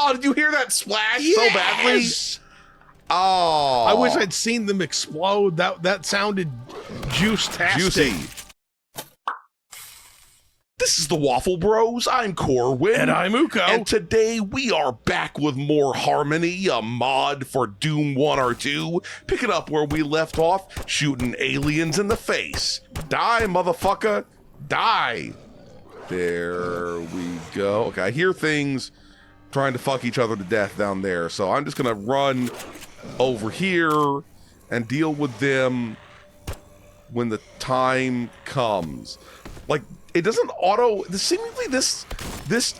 Oh, did you hear that splash so badly? Oh. I wish I'd seen them explode. That sounded juice-tastic. Juicy. This is the Waffle Bros. I'm Corwin. And I'm Uko. And today we are back with more Harmony, a mod for Doom 1 or 2, picking up where we left off, shooting aliens in the face. Die, motherfucker. Die. There we go. Okay, I hear things trying to fuck each other to death down there, so I'm just gonna run over here and deal with them when the time comes. Like, it doesn't seemingly this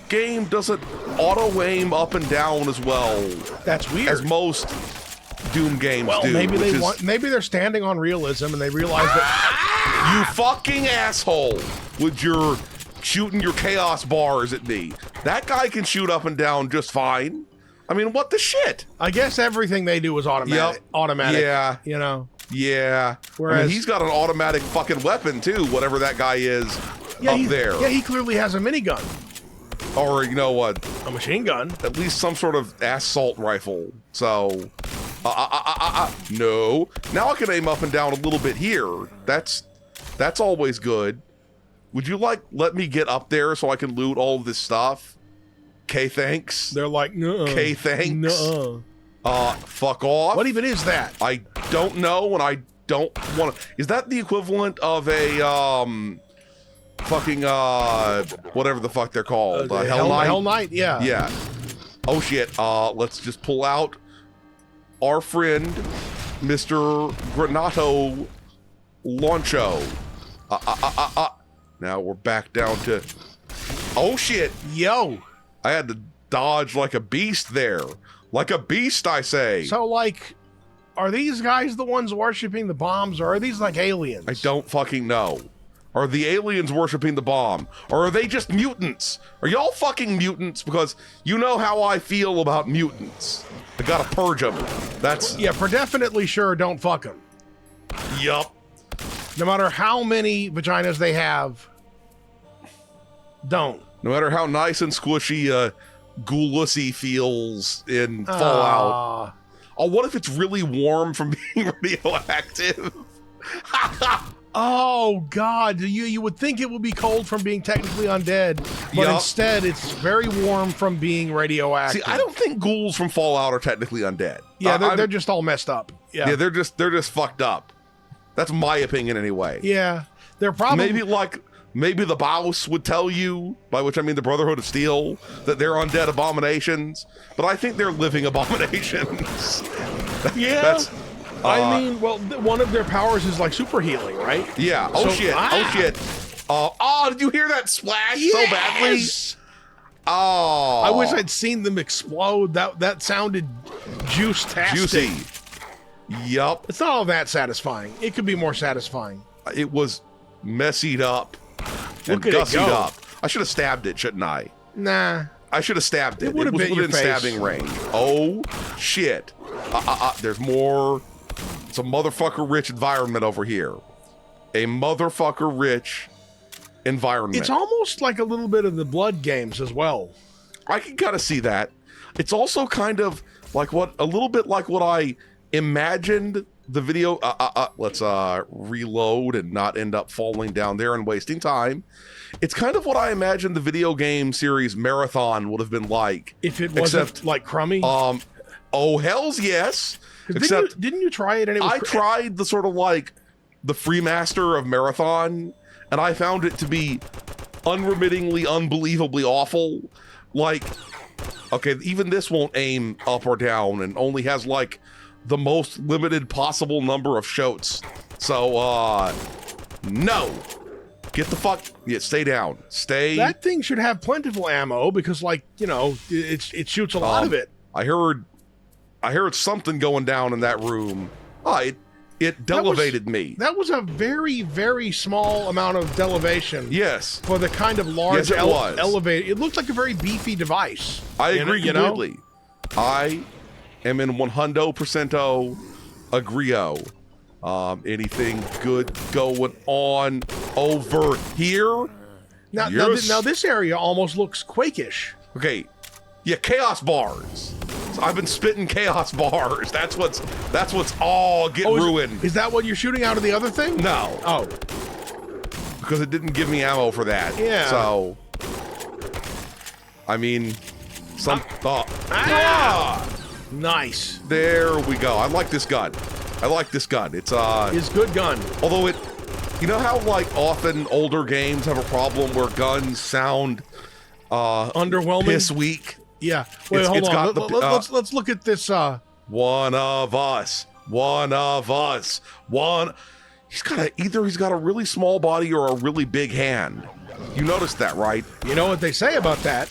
game doesn't auto-aim up and down as well. That's weird. As most Doom games do. Well, maybe they're standing on realism and they realize that... You fucking asshole with your shooting your chaos bars at me. That guy can shoot up and down just fine. I mean, what the shit? I guess everything they do is automatic. Yep. Automatic. Yeah. You know? Yeah. Whereas, I mean, he's got an automatic fucking weapon, too, whatever that guy is up there. Yeah, he clearly has a minigun. Or, you know what? A machine gun. At least some sort of assault rifle. So, no. Now I can aim up and down a little bit here. That's always good. Would you let me get up there so I can loot all of this stuff? Okay, thanks. They're like, no. Okay, thanks. No. Fuck off. What even is that? I don't know, and I don't want to. Is that the equivalent of a fucking whatever the fuck they're called? Hell Knight? Hell Knight, yeah. Yeah. Oh shit. Let's just pull out our friend, Mr. Granato Launcho. Now we're back down to. Oh shit. Yo. I had to dodge like a beast there. Like a beast, I say. So, like, are these guys the ones worshiping the bombs, or are these like aliens? I don't fucking know. Are the aliens worshiping the bomb? Or are they just mutants? Are y'all fucking mutants? Because you know how I feel about mutants. I gotta purge them. That's... Yeah, for definitely sure, don't fuck them. Yup. No matter how many vaginas they have, don't. No matter how nice and squishy Ghoulusy feels in Fallout. Oh, what if it's really warm from being radioactive? Oh God! You would think it would be cold from being technically undead, but instead it's very warm from being radioactive. See, I don't think ghouls from Fallout are technically undead. Yeah, they're just all messed up. Yeah, they're just fucked up. That's my opinion anyway. Yeah, they're probably Maybe the Baus would tell you, by which I mean the Brotherhood of Steel, that they're undead abominations, but I think they're living abominations. I mean, well, one of their powers is like super healing, right? Yeah. Oh shit. Oh shit. Oh, did you hear that splash so badly? Oh. I wish I'd seen them explode. That sounded juice-tastic. Juicy. Yup. It's not all that satisfying. It could be more satisfying. It was messied up. And gussied up. I should have stabbed it, shouldn't I? Nah. I should have stabbed it. It would have been within stabbing range. Oh, shit. There's more. It's a motherfucker rich environment over here. A motherfucker rich environment. It's almost like a little bit of the Blood games as well. I can kind of see that. It's also kind of like a little bit like what I imagined the video. Let's reload and not end up falling down there and wasting time. It's kind of what I imagined the video game series Marathon would have been like. If it wasn't like crummy. Oh hells yes. Didn't you try it? And it was I tried the sort of like the Freemaster of Marathon, and I found it to be unremittingly, unbelievably awful. Like, okay, even this won't aim up or down, and only has like the most limited possible number of shots. So, no. Get the fuck... Yeah, stay down. Stay... That thing should have plentiful ammo, because, like, you know, it shoots a lot of it. I heard something going down in that room. It delevated me. That was a very, very small amount of delevation. Yes. For the kind of large elevate. It looked like a very beefy device. I agree completely. I am in 100% agree-o. Anything good going on over here? Now this area almost looks Quake-ish. Okay, Yeah, chaos bars. So I've been spitting chaos bars. That's what's all getting ruined. Is that what you're shooting out of the other thing? No. Oh. Because it didn't give me ammo for that. Yeah. So, I mean, some thought. Nice. There we go. I like this gun. It's good gun. Although you know how like often older games have a problem where guns sound underwhelming, piss weak. Yeah. Wait, hold on. Let's look at this. One of us. He's got a really small body or a really big hand. You noticed that, right? You know what they say about that?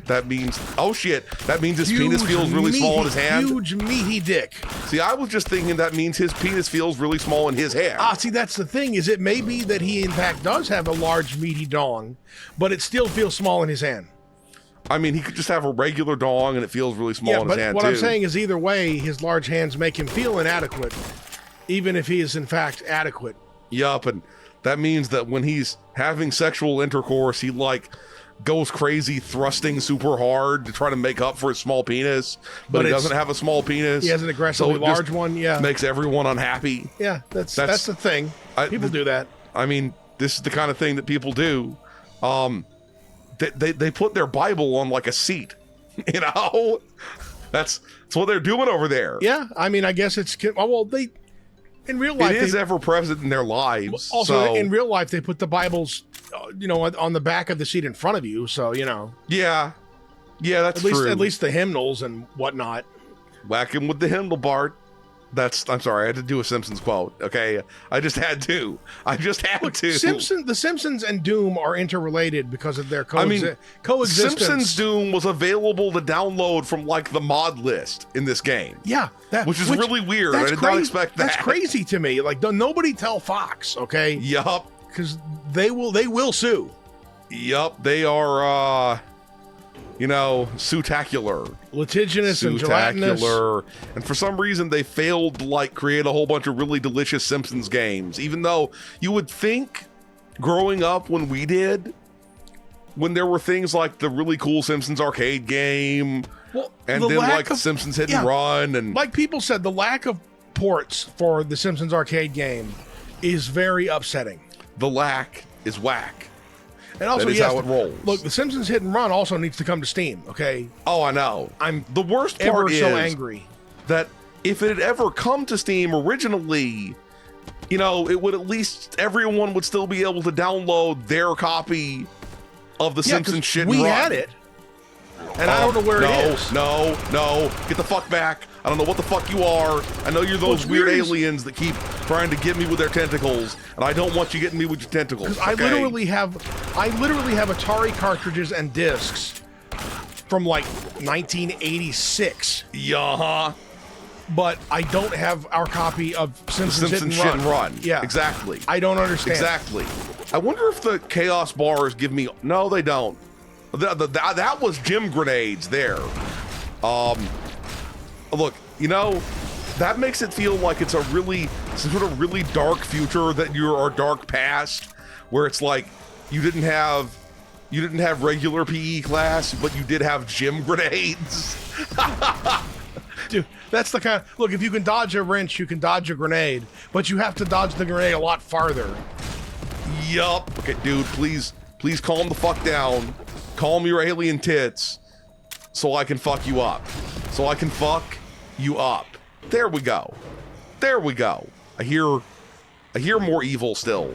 That means, oh shit, that means his penis feels really small in his hand? Huge, meaty dick. See, I was just thinking that means his penis feels really small in his hand. See, that's the thing, is it may be that he in fact does have a large, meaty dong, but it still feels small in his hand. I mean, he could just have a regular dong and it feels really small in his hand, what I'm saying is either way, his large hands make him feel inadequate, even if he is in fact adequate. Yup, and that means that when he's having sexual intercourse, he like goes crazy thrusting super hard to try to make up for his small penis, but he doesn't have a small penis. He has an aggressively large one, yeah. Makes everyone unhappy. Yeah, that's the thing. People do that. I mean, this is the kind of thing that people do. They put their Bible on like a seat, you know? That's what they're doing over there. Yeah, I mean, I guess it's, well, in real life, it is ever present in their lives. Also, in real life, they put the Bibles, on the back of the seat in front of you. So, Yeah, that's true. At least the hymnals and whatnot. Whack him with the hymnal, Bart. I'm sorry, I had to do a Simpsons quote. Okay, I just had to. Look, The Simpsons and Doom are interrelated because of their coexistence. Simpsons Doom was available to download from like the mod list in this game. Yeah, which is really weird. I did not expect that. That's crazy to me. Like, nobody tell Fox, okay? Yup. Because they will sue. Yup, they are sutacular. Litigious and gelatinous. And for some reason they failed to like create a whole bunch of really delicious Simpsons games, even though you would think growing up when we did, when there were things like the really cool Simpsons arcade game, and then like Simpsons Hit and Run, and like people said, the lack of ports for the Simpsons arcade game is very upsetting. The lack is whack. And also, that is how it rolls. Look, the Simpsons Hit and Run also needs to come to Steam, okay? Oh, I know. The worst part ever is so angry that if it had ever come to Steam originally, it would at least everyone would still be able to download their copy of the Simpsons shit and run. We had it, and I don't know where it is. No, get the fuck back. I don't know what the fuck you are. I know you're those weird aliens that keep trying to get me with their tentacles, and I don't want you getting me with your tentacles. I literally have Atari cartridges and discs from like 1986. Yeah. But I don't have our copy of Simpsons Hit and Run. Yeah, exactly. I don't understand. Exactly. I wonder if the Chaos bars give me. No, they don't. That was gym grenades there. Look, that makes it feel like it's some sort of really dark future or dark past, where it's like you didn't have regular PE class, but you did have gym grenades. Dude, that's the kind of, look, if you can dodge a wrench, you can dodge a grenade, but you have to dodge the grenade a lot farther. Yup. Okay, dude, please calm the fuck down. Calm your alien tits so I can fuck you up. There we go. I hear more evil still.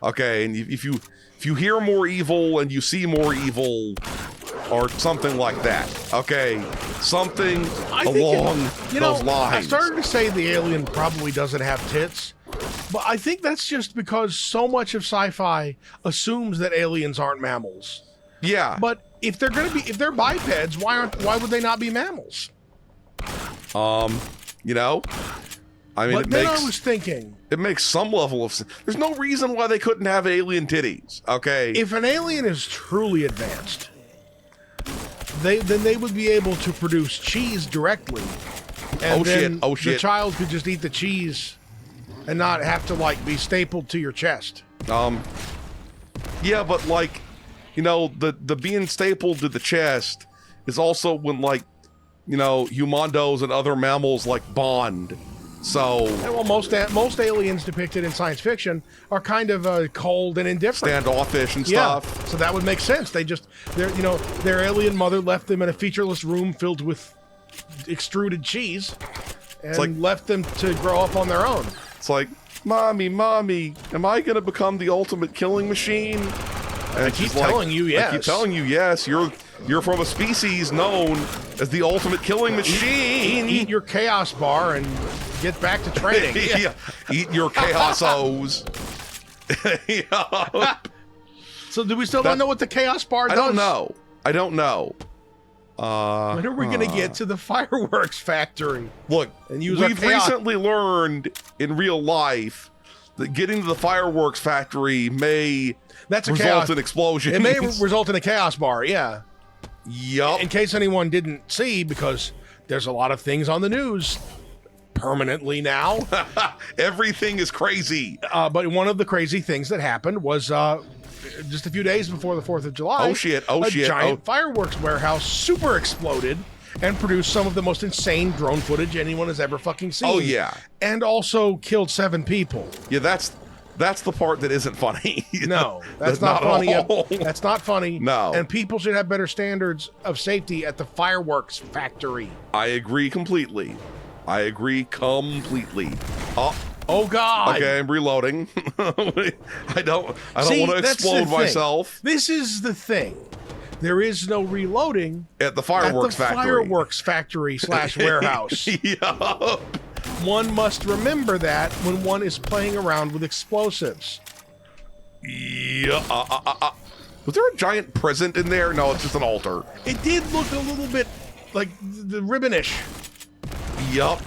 Okay, and if you hear more evil and you see more evil, or something like that, okay, something along those lines. I started to say the alien probably doesn't have tits, but I think that's just because so much of sci-fi assumes that aliens aren't mammals. Yeah, but if they're bipeds, why would they not be mammals? I mean, I was thinking, it makes some level of sense. There's no reason why they couldn't have alien titties, okay? If an alien is truly advanced, then they would be able to produce cheese directly. And the child could just eat the cheese and not have to, like, be stapled to your chest. Yeah, but, like, you know, the being stapled to the chest is also when, like, you know, humandos and other mammals like bond. So, well, most aliens depicted in science fiction are kind of cold and indifferent, standoffish and stuff. Yeah, so that would make sense. Their alien mother left them in a featureless room filled with extruded cheese, and left them to grow up on their own. It's like, mommy, am I gonna become the ultimate killing machine? And I keep telling you yes. I keep telling you yes. You're from a species known as the ultimate killing machine. Eat your chaos bar and get back to training. Yeah. Eat your chaos O's. Yeah. So do we still don't know what the chaos bar does? I don't know. When are we going to get to the fireworks factory? Look, we've recently learned in real life that getting to the fireworks factory may result in explosions. It may result in a chaos bar, yeah. Yup. In case anyone didn't see, because there's a lot of things on the news permanently now. Everything is crazy. But one of the crazy things that happened was just a few days before the 4th of July. A giant fireworks warehouse super exploded and produced some of the most insane drone footage anyone has ever fucking seen. Oh, yeah. And also killed 7 people. Yeah, that's the part that isn't funny. No, that's not funny. That's not funny. No. And people should have better standards of safety at the fireworks factory. I agree completely. Oh God! Okay, I'm reloading. I don't want to explode myself. This is the thing. There is no reloading at the fireworks factory. Fireworks factory / warehouse. Yup. One must remember that when one is playing around with explosives. Yeah. Was there a giant present in there? No, it's just an altar. It did look a little bit like the ribbonish. Yup.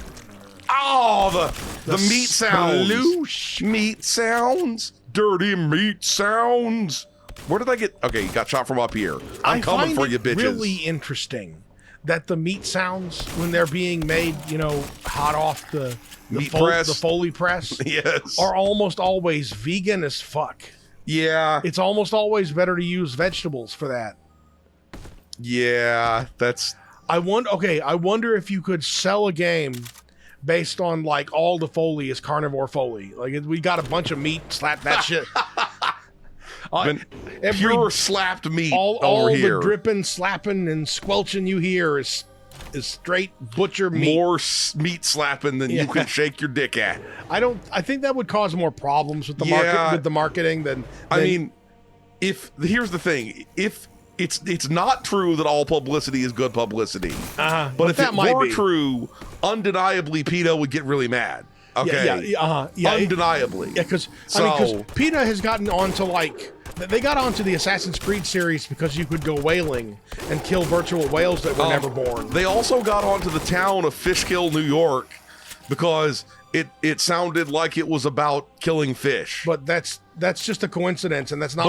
Oh, the meat sounds. Sploosh. Meat sounds. Dirty meat sounds. Where did I get? Okay, you got shot from up here. I'm coming for you, bitches. It's really interesting that the meat sounds when they're being made, hot off the Foley press, yes, are almost always vegan as fuck. Yeah, it's almost always better to use vegetables for that. Yeah, that's. I wonder if you could sell a game based on like all the Foley is carnivore Foley. Like we got a bunch of meat, slap that shit. Pure slapped meat all over here. The dripping, slapping, and squelching you hear is straight butcher meat. More meat slapping than you can shake your dick at. I think that would cause more problems with the marketing than. I mean, here's the thing: if it's not true that all publicity is good publicity, but if it were true, undeniably PETA would get really mad. Okay. Undeniably. Yeah, because PETA has gotten onto they got onto the Assassin's Creed series because you could go whaling and kill virtual whales that were never born. They also got onto the town of Fishkill, New York, because it sounded like it was about killing fish. But that's just a coincidence, and that's not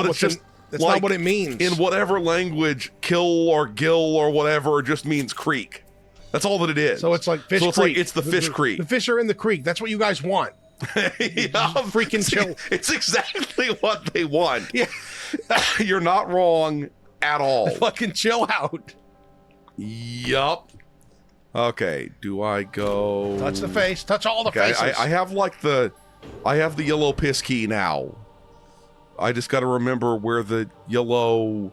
not what it means. In whatever language, kill or gill or whatever just means creek. That's all that it is. So it's like fish creek. It's the fish creek. The fish are in the creek. That's what you guys want. Freaking chill. It's exactly what they want. Yeah. You're not wrong at all. Fucking chill out. Yup. Okay, do I go... Touch the face. Touch all the faces. I have I have the yellow piss key now. I just got to remember where the yellow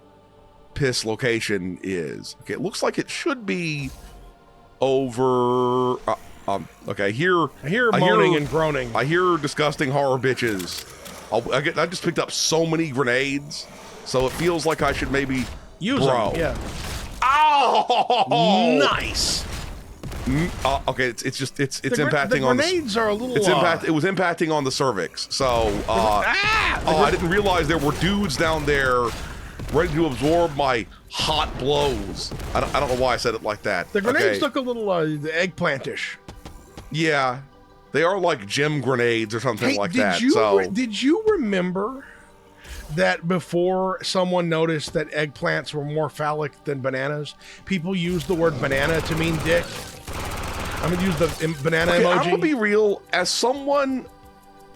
piss location is. Okay, it looks like it should be over... okay, I hear moaning and groaning. I hear disgusting horror bitches. I just picked up so many grenades, so it feels like I should maybe use them. Yeah. Oh, nice. Okay, it's impacting the on grenades are a little. It was impacting on the cervix. So I didn't realize there were dudes down there ready to absorb my hot blows. I don't know why I said it like that. The grenades look a little eggplantish. Yeah, they are like gym grenades or something like that. Did you remember that before someone noticed that eggplants were more phallic than bananas, people used the word banana to mean dick? I'm gonna use the banana emoji. I'm gonna be real. As someone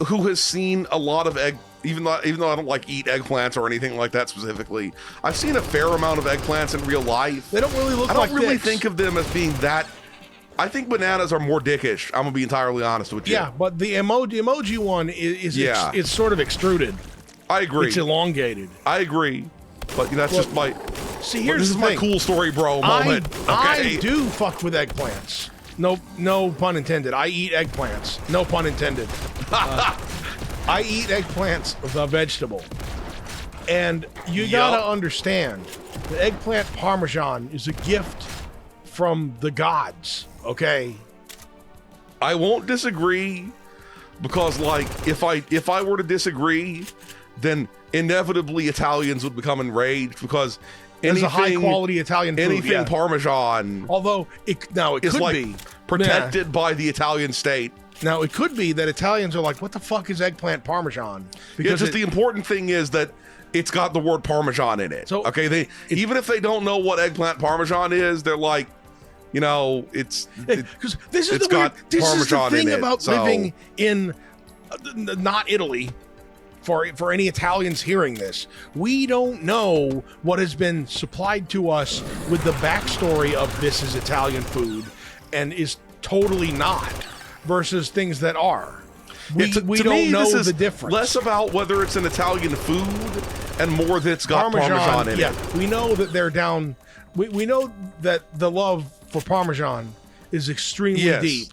who has seen a lot of even though I don't like eat eggplants or anything like that specifically, I've seen a fair amount of eggplants in real life. They don't really look like I don't really dicks. think of them as being that. I think bananas are more dickish. I'm gonna be entirely honest with you. Yeah, but the emoji one is it's sort of extruded. I agree. It's elongated. I agree. But that's just my. See, here's this the is thing. my cool story, bro. Moment. I do fuck with eggplants. No pun intended. I eat eggplants. No pun intended. I eat eggplants, the vegetable. And you gotta understand, the eggplant parmesan is a gift from the gods. Okay. I won't disagree, because like if I were to disagree, then inevitably Italians would become enraged, because It's a high quality Italian food. Anything Parmesan, although it could like be protected by the Italian state. Now it could be that Italians are like, what the fuck is eggplant Parmesan? Because the important thing is that it's got the word Parmesan in it. So okay, even if they don't know what eggplant Parmesan is, they're like, because this is the thing about living in not Italy. For any Italians hearing this, we don't know what has been supplied to us with the backstory of this is Italian food and is totally not, versus things that are. We don't know the difference. Less about whether it's an Italian food and more that it's got Parmesan in it. We know that they're down. We know that the love for Parmesan is extremely deep.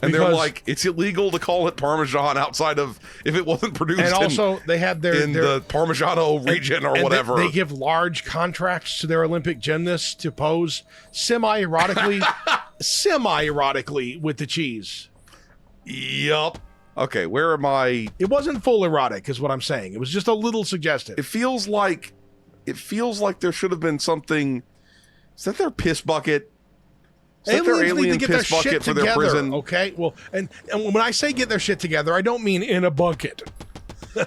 And they're like, it's illegal to call it Parmesan outside of if it wasn't produced. And also, they have their the Parmigiano region or whatever. They give large contracts to their Olympic gymnasts to pose semi-erotically with the cheese. Yup. Okay, where am I? It wasn't full erotic, is what I'm saying. It was just a little suggestive. It feels like there should have been something. Is that their piss bucket? Aliens need to get their shit together, okay? Well, and when I say get their shit together, I don't mean in a bucket.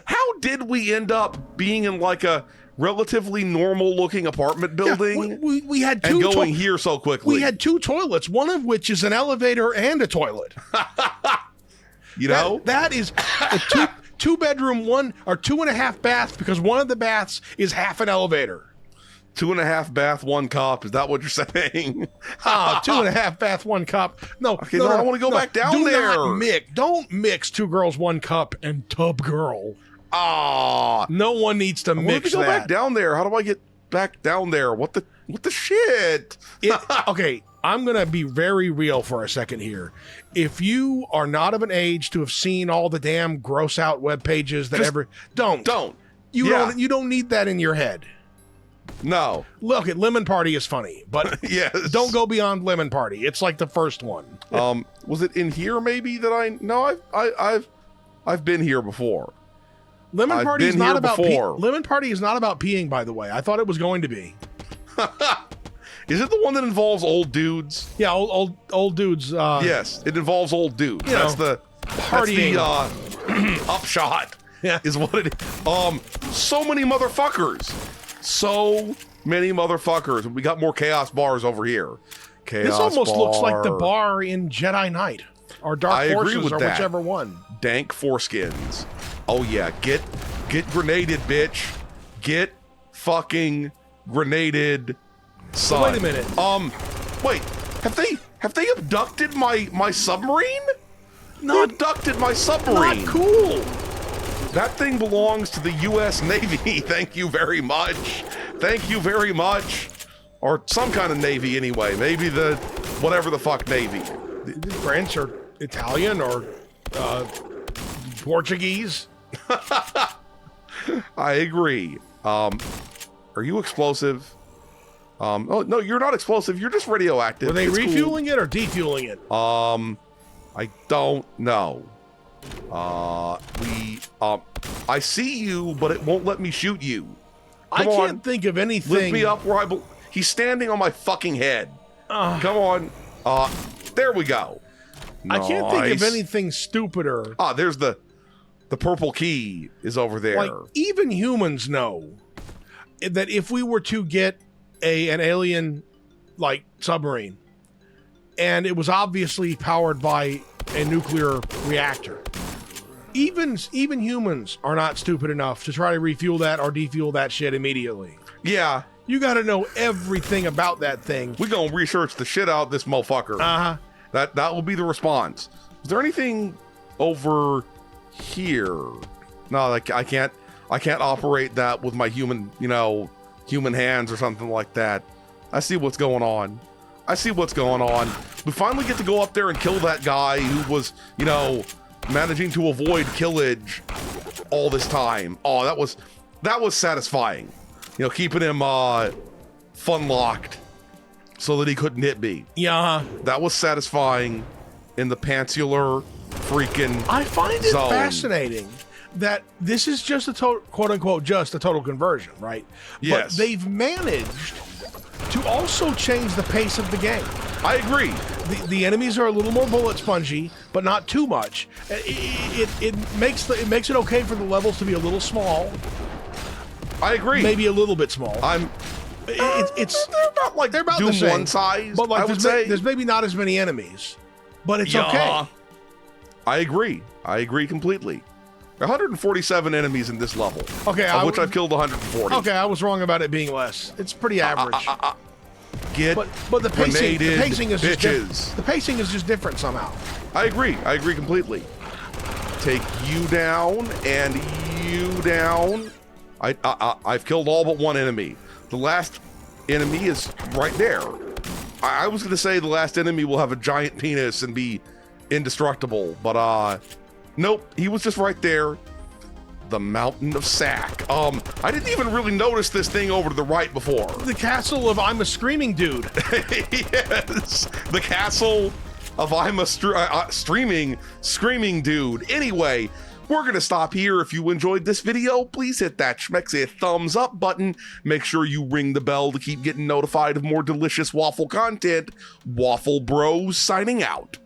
How did we end up being in like a relatively normal-looking apartment building? Yeah, we had two and going here so quickly. We had two toilets, one of which is an elevator and a toilet. That is a two-bedroom, 2.5 bath, because one of the baths is half an elevator. 2.5 bath, 1 cup. Is that what you're saying? 2.5 bath, 1 cup. No, okay, no, I want to go back down there. Don't mix 2 girls, 1 cup and tub girl. No one needs to mix that. Go back down there. How do I get back down there? What the shit? Okay, I'm gonna be very real for a second here. If you are not of an age to have seen all the damn gross out web pages that don't you don't need that in your head. No. Look, Lemon Party is funny, but yes. Don't go beyond Lemon Party. It's like the first one. Was it in here maybe that I've been here before. Lemon Party is not about Lemon Party is not about peeing, by the way. I thought it was going to be. Is it the one that involves old dudes? Yeah, old dudes. Yes, it involves old dudes. That's the upshot. Yeah, is what it is. So many motherfuckers. So many motherfuckers. We got more Chaos bars over here. This almost looks like the bar in Jedi Knight or Dark Forces or whichever one. Dank foreskins. Oh yeah, get grenaded, bitch. Get fucking grenaded, son. Wait a minute. Wait. Have they abducted my submarine? They abducted my submarine. Not cool. That thing belongs to the U.S. Navy. Thank you very much. Thank you very much. Or some kind of Navy anyway. Maybe the whatever the fuck Navy. French or Italian or Portuguese. I agree. Are you explosive? Oh no, you're not explosive. You're just radioactive. Were they refueling it or defueling it? I don't know. I see you, but it won't let me shoot you. I can't think of anything. Lift me up where he's standing on my fucking head. Come on. There we go. Nice. I can't think of anything stupider. There's the purple key is over there. Like, even humans know that if we were to get an alien like submarine and it was obviously powered by a nuclear reactor, even humans are not stupid enough to try to refuel that or defuel that shit immediately. Yeah. You got to know everything about that thing. We're going to research the shit out of this motherfucker. Uh-huh. That will be the response. Is there anything over here? No, like I can't operate that with my human hands or something like that. I see what's going on. We finally get to go up there and kill that guy who was, managing to avoid killage all this time. Oh, that was satisfying. Keeping him fun locked so that he couldn't hit me. Yeah. That was satisfying in the pantsular freaking I find it zone. Fascinating that this is just a total, quote unquote, just a total conversion, right? Yes. But they've managed to also change the pace of the game. I agree. The enemies are a little more bullet spongy, but not too much. It makes it okay for the levels to be a little small. I agree. Maybe a little bit small. It's they're about Doom the same. 1 size. But like I would say there's maybe not as many enemies, but it's okay. I agree completely. 147 enemies in this level. Okay, of which I've killed 140. Okay, I was wrong about it being less. It's pretty average. Get but the pacing is bitches. The pacing is just different somehow. I agree completely. Take you down and you down. I've killed all but one enemy. The last enemy is right there. I was going to say the last enemy will have a giant penis and be indestructible, but nope, he was just right there. The Mountain of Sack. I didn't even really notice this thing over to the right before. The castle of I'm a Screaming Dude. Yes, the castle of I'm a screaming dude. Anyway, we're going to stop here. If you enjoyed this video, please hit that schmexy thumbs up button. Make sure you ring the bell to keep getting notified of more delicious waffle content. Waffle Bros signing out.